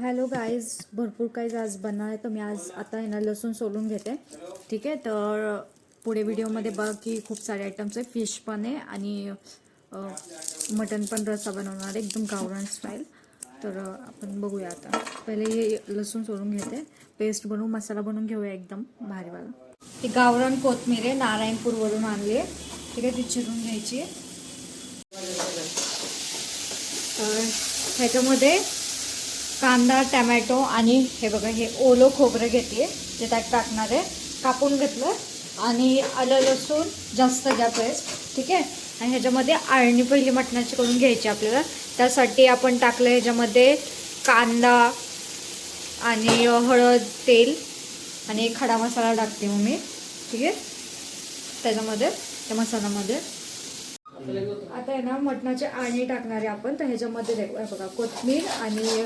Hello guys, भरपूर काही आज बनणार आहे. तर मी आज आता आहे ना लसूण सोलून घेते. ठीक आहे, तर पुढे व्हिडिओमध्ये बघ की खूप सारे आयटम्स आहे. फिश पण आहे आणि मटन पण रस्सा बनवणार आहे, एकदम गावरान स्टाईल. तर आपण बघूया. आता पहिले हे लसूण सोलून घेते, पेस्ट बनवू, मसाला बनवून घेऊया एकदम भारीवाला. ती गावरान कोथमीर आहे, नारायणपूरवरून आणली आहे. ठीक आहे, ती चिरून घ्यायची. तर ह्याच्यामध्ये कांदा, टमॅटो आणि हे बघा, हे ओलं खोबरं घेते, जे त्यात टाकणार आहे. कापून घेतलं आणि आलं लसूण जास्त घ्या पेस्ट. ठीक आहे, आणि ह्याच्यामध्ये आळणी पहिली मटणाची करून घ्यायची आपल्याला. त्यासाठी आपण टाकलं ह्याच्यामध्ये कांदा आणि हळद, तेल आणि खडा मसाला टाकते मग मी. ठीक आहे, त्याच्यामध्ये त्या मसाल्यामध्ये आता आहे ना मटणाचे आळणी टाकणार आहे आपण. तर ह्याच्यामध्ये बघा कोथिंबीर आणि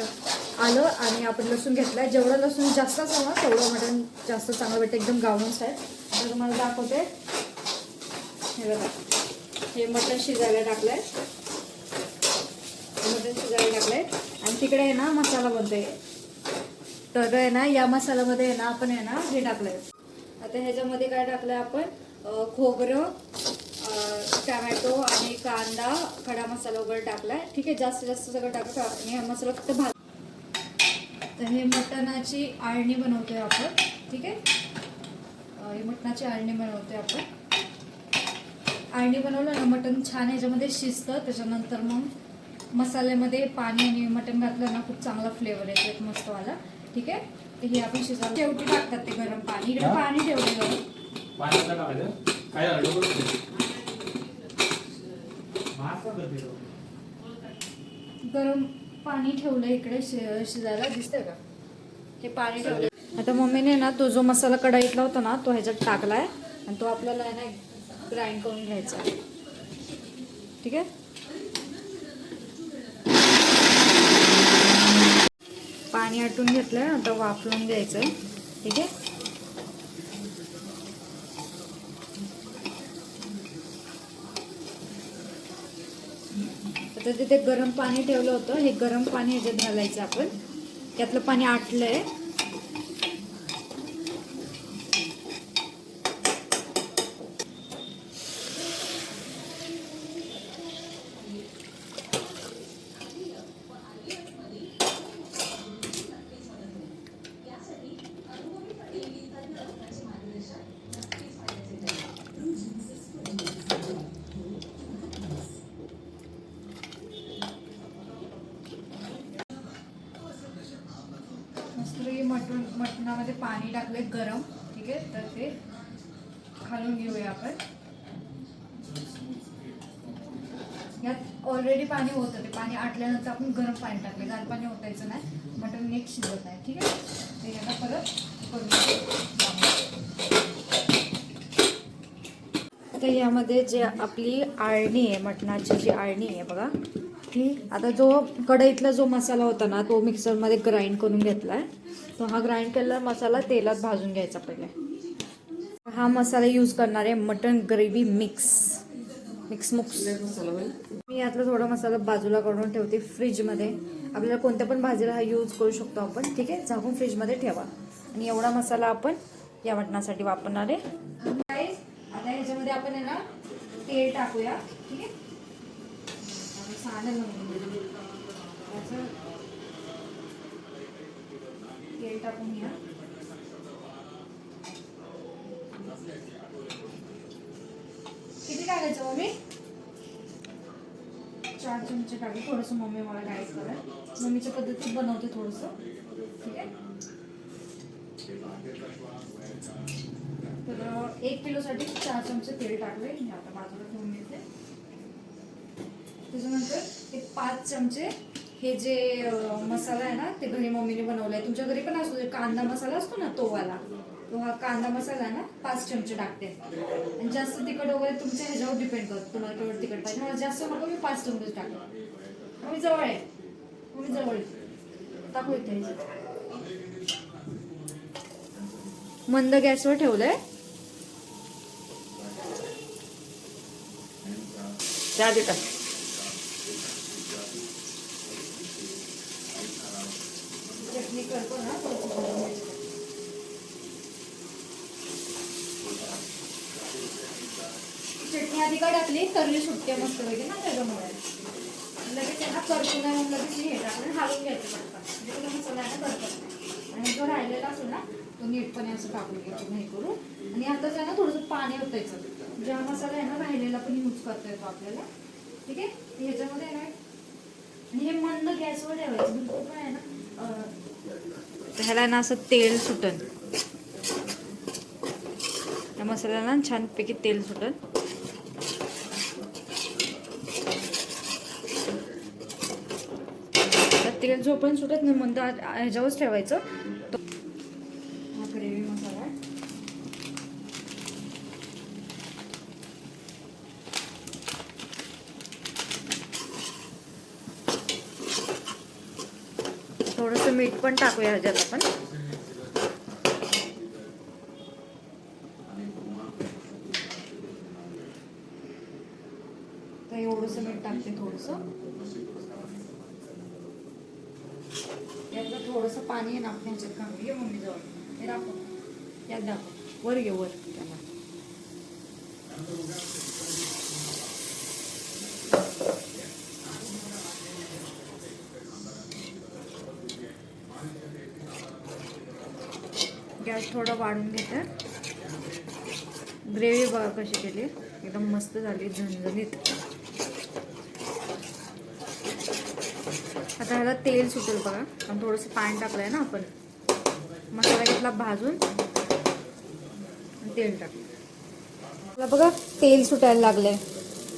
आलं आणि आपण लसूण घेतलाय. जेवढं लसूण जास्त असेल ना तेवढं मटण जास्त चांगलं भेटतं, एकदम गावरान स्टाईल. तर तुम्हाला दाखवते. हे बघा, हे मटण शिजायला टाकलंय, आणि तिकडे आहे ना मसाला बनतोय. तर आहे ना या मसाल्यामध्ये आहे ना आपण आहे ना हे टाकलंय. आता ह्याच्यामध्ये काय टाकलंय आपण, खोबरं, टमॅटो आणि कांदा, खडा मसाला वगैरे टाकलाय. ठीक आहे, जास्त सगळं टाकलं आणि हा मसाला फक्त तर हे मटणाची आळणी बनवतोय आपण. ठीक आहे, हे मटणाची आळणी बनवतोय आपण. आळणी बनवलं ना मटण छान ह्याच्यामध्ये शिजतं. त्याच्यानंतर मग मसाल्यामध्ये पाणी आणि मटण घातलं ना खूप चांगला फ्लेवर येतो, एक मस्तवाला. ठीक आहे, तर हे आपण शिजायला शेवटी टाकतात ते गरम पाणी. इकडे पाणी ठेवलेलं गरम पाणी ठेवलं इकडे शिजायला, दिसतंय का? हे पाणी ठेवलं. आता मम्मीने ना तो जो मसाला कढईतला होता ना तो ह्याच्यात टाकलाय आणि तो आपल्याला आहे ना ग्राइंड करून घ्यायचा. ठीक आहे, पाणी आटून घेतलंय, आता वाफलून घ्यायचंय. ठीक आहे, आता तिथे गरम पाणी ठेवलं होतं, हे गरम पाणी ह्याच्यात घालायचं आपण. त्यातलं पाणी आटलंय. मटणामध्ये पाणी टाकले गरम. ठीक आहे, तर ते घालून घेऊया आपण. यात ऑलरेडी पाणी होतं, ते पाणी आटल्यानंतर आपण गरम पाणी टाकले, गार पाणी ओतायचं नाही, मटण नीट शिजत नाही. ठीक आहे, ते आता परत तर यामध्ये जे आपली आळणी आहे, मटणाची जी आळणी आहे बघा, ही आता जो कढईतला जो मसाला होता ना तो मिक्सरमध्ये ग्राइंड करून घेतलाय. तो हा ग्राइंड केलेला मसाला तेलात भाजून घ्यायचा पहिले. हा मसाला यूज करणार आहे मटन ग्रेव्ही मिक्स. मी यातला थोडा मसाला बाजूला काढून ठेवते फ्रीजमध्ये. आपल्याला कोणत्या पण भाजीला हा यूज करू शकतो आपण. ठीक आहे, झाकून फ्रीजमध्ये ठेवा. आणि एवढा मसाला आपण या मटणासाठी वापरणार आहे. आता ह्याच्यामध्ये आपण आहे ना तेल टाकूया. ठीक आहे, तेल टाकून घ्या. किती टाकायचं मम्मी? 4 चमचे टाकले. थोडंसं मम्मी मला गाईड करा, मम्मीच्या पद्धतीत बनवते थोडंसं. ठीक आहे, तर 1 किलोसाठी 4 चमचे तेल टाकले. आता बाजूला ठेवून घेते. त्याच्यानंतर ते 5 चमचे हे जे मसाला आहे ना ते घरी मम्मीने बनवलाय. तुमच्या घरी पण असतो कांदा मसाला असतो ना तो वाला, तो हा कांदा मसाला आहे ना 5 चमचे टाकते. आणि जास्त तिखट वगैरे तुमच्या ह्याच्यावर डिपेंड करतो, तुम्हाला केवढं तिखट पाहिजे. मला जास्त नको, मी 5 चमचे टाकले. मम्मी जवळ आहे, मम्मी जवळ टाकू इथे. मंद गॅसवर ठेवलंय. चटणी करतो ना चटणी आधी का टाकली तरली सुटते मस्त वगैरे ना त्याच्यामुळे लगेच त्यांना करतो नाही मग लगेच हे टाकून हालून घ्यायचं पटकन म्हणजे तुला मसाला आहे ना करतो आणि जो राहिलेला असतो ना तो नीटपणे असं टाकून घ्यायचं नाही करून आणि आता त्यांना थोडंसं पाणी ओतायचं ज्या मसाला आहे ना राहिलेला पण यूज करता येतो आपल्याला ठीक आहे ह्याच्यामध्ये आहे ना आणि हे मंद गॅसवर ठेवायचं बिलकुल पण आहे ना ह्याला ना असं तेल सुटन त्या मसाल्याला छानपैकी तेल सुटन तेल जो पण सुटत नाही मंद ह्याच्यावरच ठेवायचं हा ग्रेव्ही मसाला थोडंसं मीठ पण टाकूया ह्याच्यात आपण तर एवढंसं मीठ टाकते थोडंसं यातलं थोडंसं पाणी आहे ना आपण ह्याच्यात घालू ये मम्मी जवळ हे दाखव यात दाखव वर घे वर त्याला गॅस थोडं वाढून घेते ग्रेव्ही बघा कशी केली एकदम मस्त झाली झणझणीत आता ह्याला तेल सुटेल बघा आणि थोडंसं पाणी टाकलंय ना आपण मसाला घेतला भाजून तेल टाकलं बघा तेल सुटायला लागलंय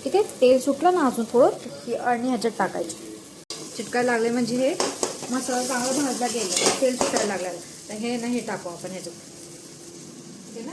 ठीक आहे तेल सुटलं ना अजून थोडं आणि ह्याच्यात टाकायचं चिटकायला लागले म्हणजे हे मसाला चांगला भाजला गेला तेल सुटायला लागलं तर हे ना हे टाकू आपण ह्याच्यात ठीक आहे ना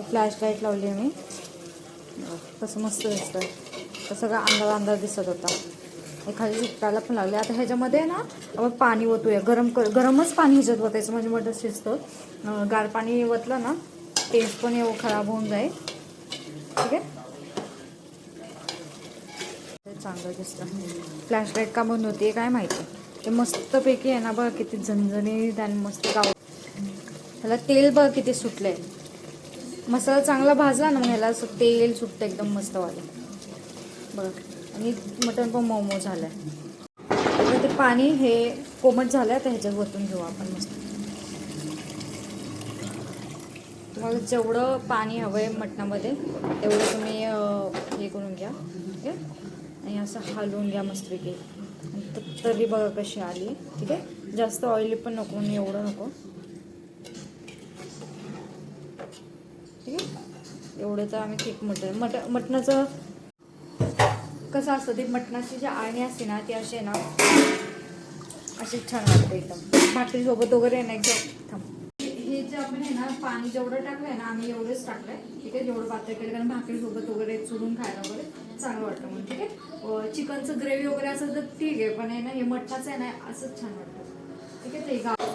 फ्लॅश लाईट लावली मी कसं मस्त दिसतं तर सगळा अंधार दिसत होता एखादी चिटकायला पण लागले आता ह्याच्यामध्ये ना आपण पाणी ओतूया गरमच पाणी ह्याच्यात ओतायचं म्हणजे मटण शिजतं गार पाणी ओतलं ना टेस्ट पण एवढं खराब होऊन जाईल ठीक आहे चांगलं दिसतं फ्लॅश लाईट का बंद होते काय माहिती ते मस्तपैकी आहे ना बघा किती झणझणीत आणि मस्त गाव ह्याला तेल बघा किती सुटलंय मसाला चांगला भाजला ना मग ह्याला असं तेल सुटतं एकदम मस्त वाटलं बघा आणि मटण पण मऊ झालं आहे ते पाणी हे कोमट झालं आहे तर ह्याच्यात वतून घेऊ आपण मस्त तुम्हाला जेवढं पाणी हवं आहे मटणामध्ये तेवढं तुम्ही हे करून घ्या ठीक आहे आणि असं हलवून घ्या मस्तपैकी तरी बघा कशी आली ठीक आहे जास्त ऑइली पण नको आणि एवढं नको ठीक आहे एवढं तर आम्ही ठीक मटणाचं कसं असतं ते मटणाची जी आळणी असते ना ती अशी आहे ना अशी छान वाटते एकदम भाकरीसोबत वगैरे आहे ना एकदम थांब हे जे आपण आहे ना पाणी जेवढं टाकलंय ना आम्ही एवढंच टाकलंय ठीक आहे जेवढं पातळ केलं कारण भाकरीसोबत वगैरे चुरून खायला वगैरे चांगलं वाटतं म्हणून ठीक आहे चिकनचं ग्रेव्ही वगैरे असं तर ठीक आहे पण आहे ना हे मटणाचं आहे ना असंच छान वाटतं ठीक आहे ते गाव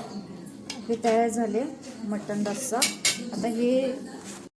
हे तयार झाले मटण रस्सा आता हे